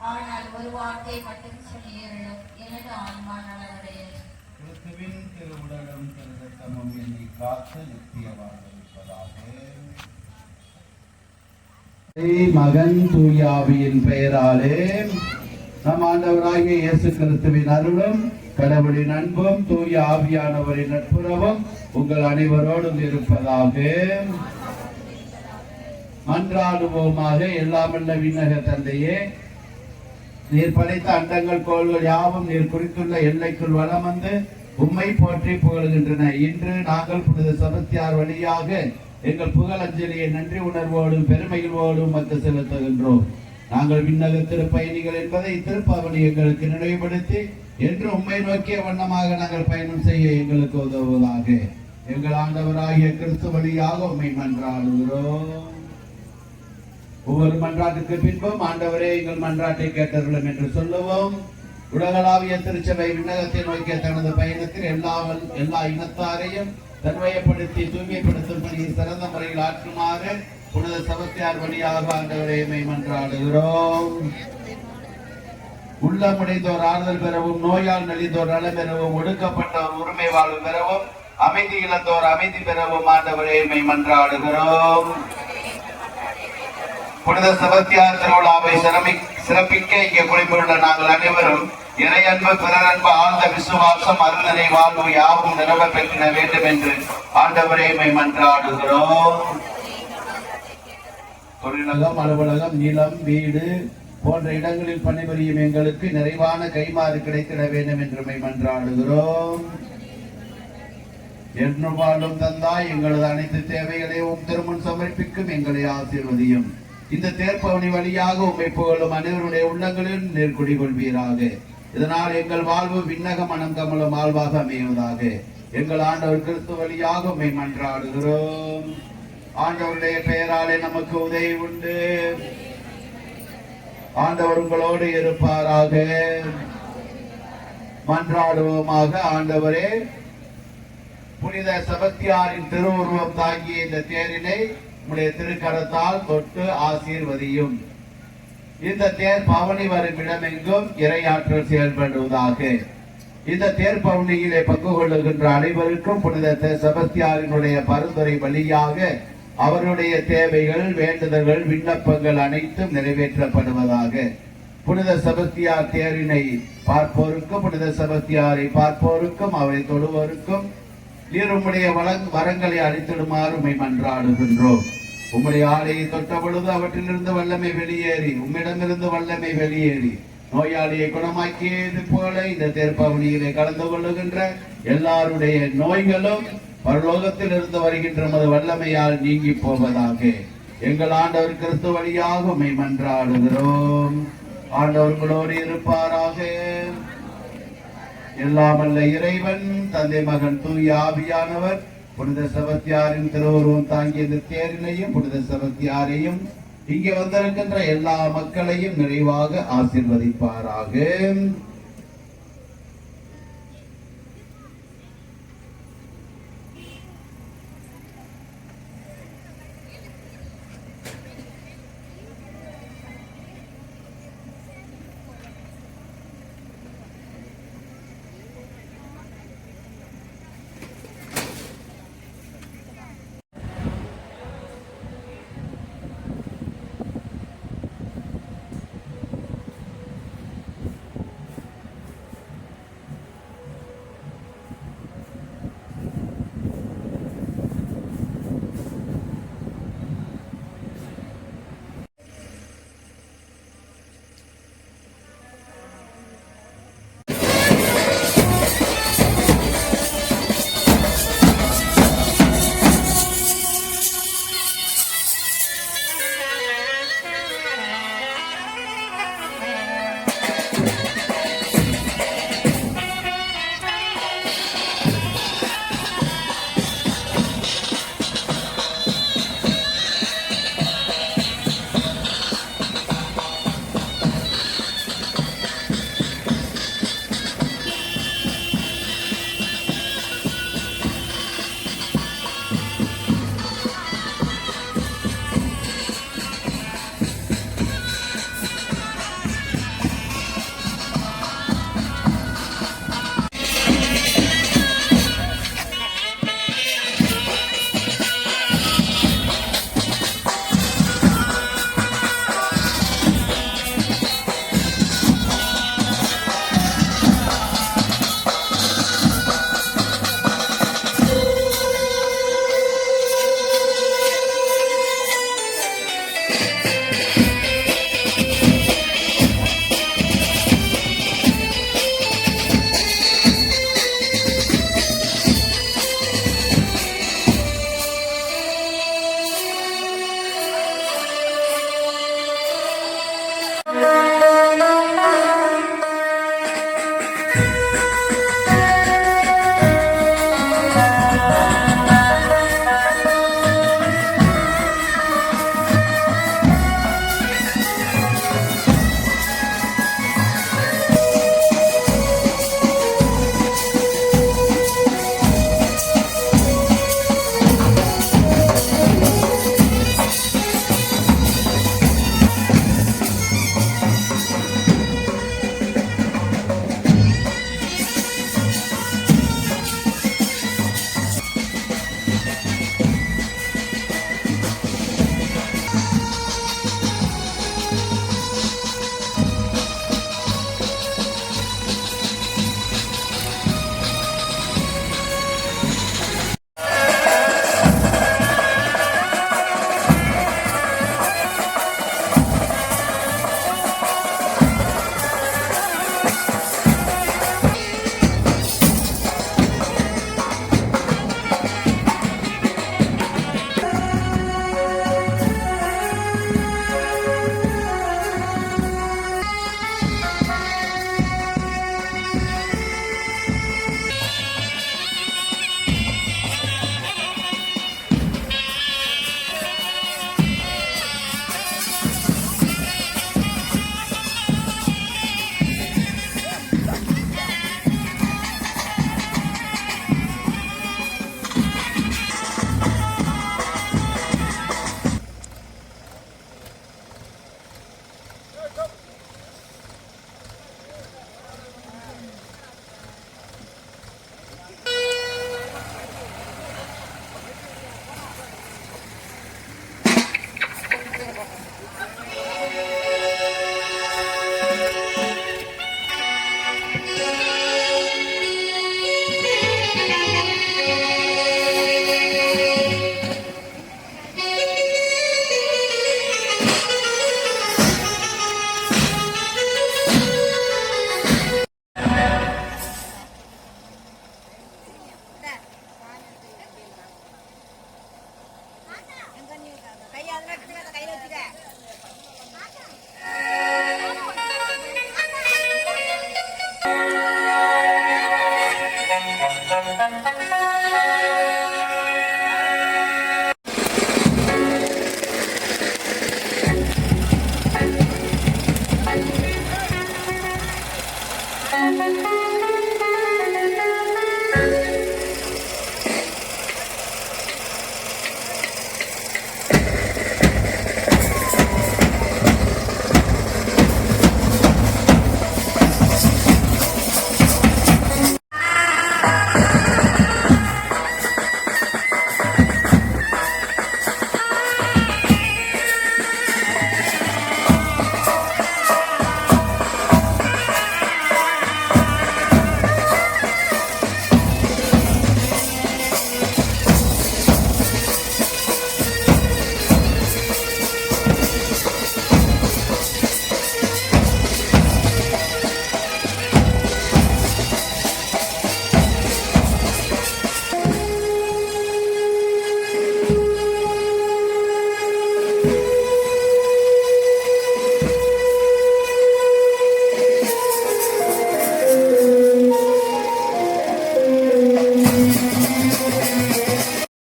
ஆனால் ஒரு வார்த்தை மட்டும் சொல்லியருளும், எனது ஆன்மா நலமடையும். கிறிஸ்துவின் திருவுடலும் திருத்தமும் என்னை காத்து நித்தியமாக இருப்பதாக. மகன் தூயாவியின் பெயராலே நம் ஆண்டவராகிய இயேசு கிறிஸ்துவின் அருளும் கடவுளின் அன்பும் தூய ஆவியானவரின் நட்புறவும் உங்கள் அனைவரோடும் இருப்பதாக. மன்றாடுவோமாக. எல்லாமல்ல விண்ணக தந்தையே, நீர் படைத்த அண்டங்கள் கோள்கள் யாவும் நீர் குறித்துள்ள எல்லைக்குள் வலம் வந்து உம்மை போற்றி புகழ்கின்றன. இன்று நாங்கள் புனித செபஸ்தியார் வழியாக எங்கள் புகழஞ்சலியை நன்றி உணர்வோடும் பெருமைகளோடும் மத்து செலுத்துகின்றோம். நாங்கள் விண்ணக திருப்பயணிகள் என்பதை திருப்பவனி எங்களுக்கு நினைவுபடுத்தி என்று உம்மை நோக்கிய வண்ணமாக நாங்கள் பயணம் செய்ய எங்களுக்கு உதவுவதாக. எங்கள் ஆண்டவராகிய கிறிஸ்து வழியாக உம்மை மன்றாடுகிறோம். ஒவ்வொரு மன்றாட்டுக்கு பின்பும் ஆண்டவரே எங்கள் மன்றாட்டை கேட்டருளும் என்று சொல்லுவோம். உலகளாவிய திருச்சபை விண்ணகத்தை நோக்கிய தனது பயணத்தில் எல்லா இனத்தாரையும் தன்மையப்படுத்தி தூய்மைப்படுத்தும் பணியை சிறந்த முறையில் ஆற்றுமாறு புனித செபஸ்தியார் வழியாக ஆண்டவரே உம்மை மன்றாடுகிறோம். உள்ளமுடைந்தோர் ஆறுதல் பெறவும், நோயால் நலிந்தோர் நலம் பெறவும், ஒடுக்கப்பட்டோர் உரிமை வாழ்வு பெறவும், அமைதி இழந்தோர் அமைதி பெறவும் ஆண்டவரே உம்மை மன்றாடுகிறோம். புனித செபஸ்தியார் திருவிழாவை சிறப்பிக்க இங்கே குடிபுள்ள நாங்கள் அனைவரும் இறையன்பு, பிறரன்பு, ஆழ்ந்த விசுவாசம், அருள்நிறை வாழ்வு யாவும் நிறுவ பெற்ற வேண்டும் என்று ஆண்டவரே உம்மை மன்றாடுகிறோம். தொழிலகம், அலுவலகம், நிலம், வீடு போன்ற இடங்களில் பணிபுரியும் எங்களுக்கு நிறைவான கைமாறு கிடைத்திட வேண்டும் என்று உம்மை மன்றாடுகிறோம். என்று வாழும் தந்தாய், எங்களது அனைத்து தேவைகளையும் திருமுன் சமர்ப்பிக்கும் எங்களை ஆசீர்வதியும். இந்த தேர்ப்பவனி வழியாக உம்மை புகழும் அனைவருடைய உள்ளங்களில் நீர் குடிகொள்வீராக. இதனால் எங்கள் வாழ்வு விண்ணக மனம் கமலும் வாழ்வாக அமைவதாக. எங்கள் ஆண்டவர் கிறிஸ்து வழியாக உம்மை மன்றாடுகிறோம். ஆண்டவருடைய பெயராலே நமக்கு உதவி உண்டு. ஆண்டவர் உங்களோடு இருப்பாராக. மன்றாடுவோமாக. ஆண்டவரே, புனித செபஸ்தியாரின் திருவுருவம் தாங்கிய இந்த தேரினை உம்முடைய திருக்கரத்தால் தொட்டு ஆசீர்வதியும். இந்த தேர் பவனி வரும் இடமெங்கும் இறையாற்றல் செயல்படுவதாக. இந்த தேர் பவனியிலே பங்கு கொள்ளுகின்ற அனைவருக்கும் புனித செபஸ்தியாரினுடைய பரிந்துரை வழியாக அவருடைய தேவைகள், வேண்டுதல்கள், விண்ணப்பங்கள் அனைத்தும் நிறைவேற்றப்படுவதாக. புனித செபஸ்தியார் தேரினை பார்ப்போருக்கும், புனித செபஸ்தியாரை பார்ப்போருக்கும், அவரை தொடுவோருக்கும் நீர் உம்முடைய வரங்களை அளித்திடுமாறு உம்மை மன்றாடுகின்றோம். உம்முடைய ஆலையை தொட்ட பொழுது அவற்றிலிருந்து வல்லமை வெளியேறி, உம்மிடமிருந்து வல்லமை வெளியேறி நோயாளியை குணமாக்கியது போல இந்த தேர்ப்பவனியிலே கலந்து கொள்ளுகின்ற எல்லாருடைய நோய்களும் பரலோகத்தில் இருந்து வருகின்ற நமது வல்லமையால் நீங்கி போவதாக. எங்கள் ஆண்டவர் கிறிஸ்து வழியாக உம்மை மன்றாடுகிறோம். ஆண்டவர்களோடு இருப்பாராக. எல்லாமல்ல இறைவன் தந்தை, மகன், தூய ஆவியானவர் புனித செபஸ்தியாரின் திருவுருவம் தாங்கிய இந்த தேரினையும் புனித செபஸ்தியாரையும் இங்கே வந்திருக்கின்ற எல்லா மக்களையும் நிறைவாக ஆசீர்வதிப்பாராக. ஆ